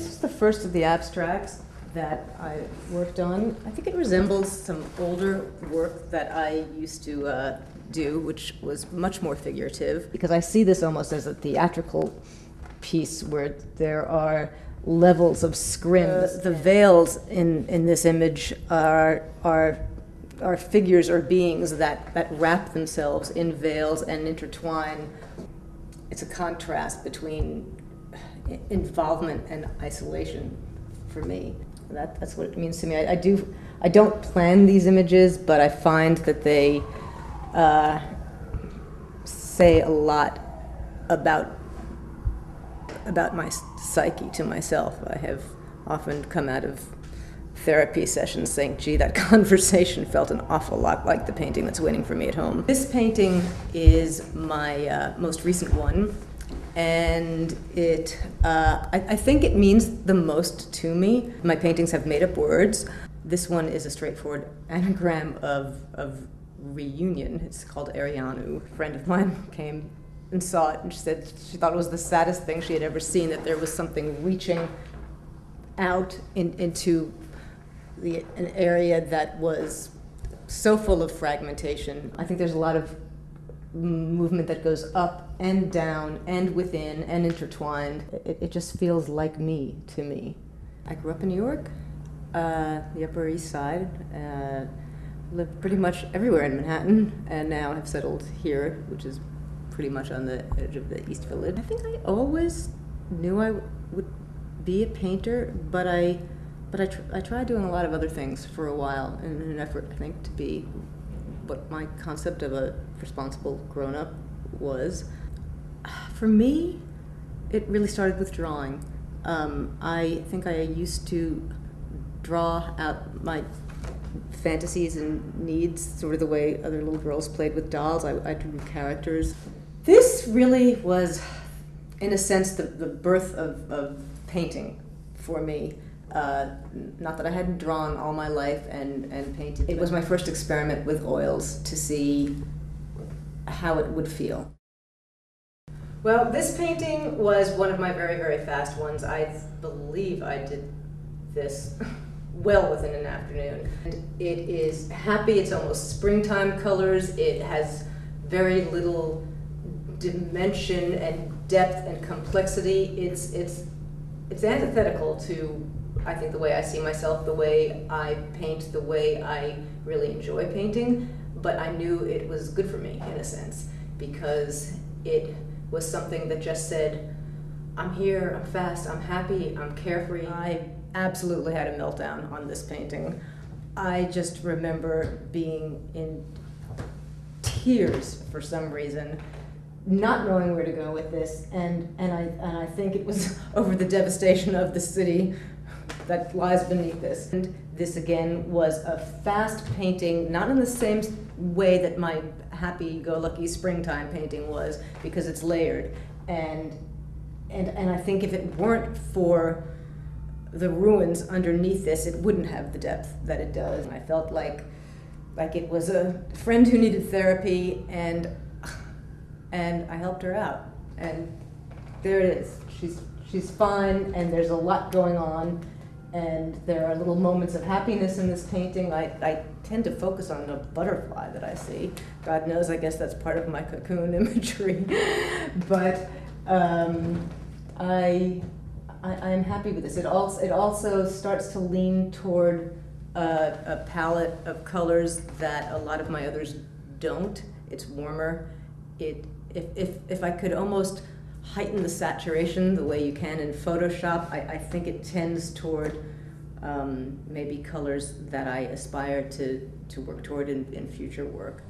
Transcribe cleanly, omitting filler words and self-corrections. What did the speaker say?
This is the first of the abstracts that I worked on. I think it resembles some older work that I used to do, which was much more figurative, because I see this almost as a theatrical piece where there are levels of scrim. The veils in this image are figures or beings that wrap themselves in veils and intertwine. It's a contrast between involvement and isolation for me. That's what it means to me. I don't plan these images, but I find that they say a lot about my psyche to myself. I have often come out of therapy sessions saying, gee, that conversation felt an awful lot like the painting that's waiting for me at home. This painting is my most recent one, and I think it means the most to me. My paintings have made up words. This one is a straightforward anagram of reunion. It's called Arianu. A friend of mine came and saw it, and she said she thought it was the saddest thing she had ever seen, that there was something reaching out into an area that was so full of fragmentation. I think there's a lot of movement that goes up and down and within and intertwined. It just feels like me to me. I grew up in New York, the Upper East Side, lived pretty much everywhere in Manhattan, and now have settled here, which is pretty much on the edge of the East Village. I think I always knew I would be a painter, but I tried doing a lot of other things for a while in an effort, I think, to be what my concept of a responsible grown-up was. For me, it really started with drawing. I think I used to draw out my fantasies and needs, sort of the way other little girls played with dolls. I drew characters. This really was, in a sense, the birth of painting for me. Not that I hadn't drawn all my life and painted. It was my first experiment with oils to see how it would feel. Well, this painting was one of my very, very fast ones. I believe I did this well within an afternoon. And it is happy, it's almost springtime colors. It has very little dimension and depth and complexity. It's antithetical to, I think, the way I see myself, the way I paint, the way I really enjoy painting, but I knew it was good for me in a sense, because it was something that just said, I'm here, I'm fast, I'm happy, I'm carefree. I absolutely had a meltdown on this painting. I just remember being in tears for some reason, not knowing where to go with this, and I think it was over the devastation of the city that lies beneath this. And this again was a fast painting, not in the same way that my happy-go-lucky springtime painting was, because it's layered. And I think if it weren't for the ruins underneath this, it wouldn't have the depth that it does. And I felt like it was a friend who needed therapy, and I helped her out. And there it is. She's fine, and there's a lot going on, and there are little moments of happiness in this painting. I tend to focus on the butterfly that I see. God knows, I guess that's part of my cocoon imagery. But I'm happy with this. It also starts to lean toward a palette of colors that a lot of my others don't. It's warmer. If I could almost heighten the saturation the way you can in Photoshop, I think it tends toward maybe colors that I aspire to work toward in future work.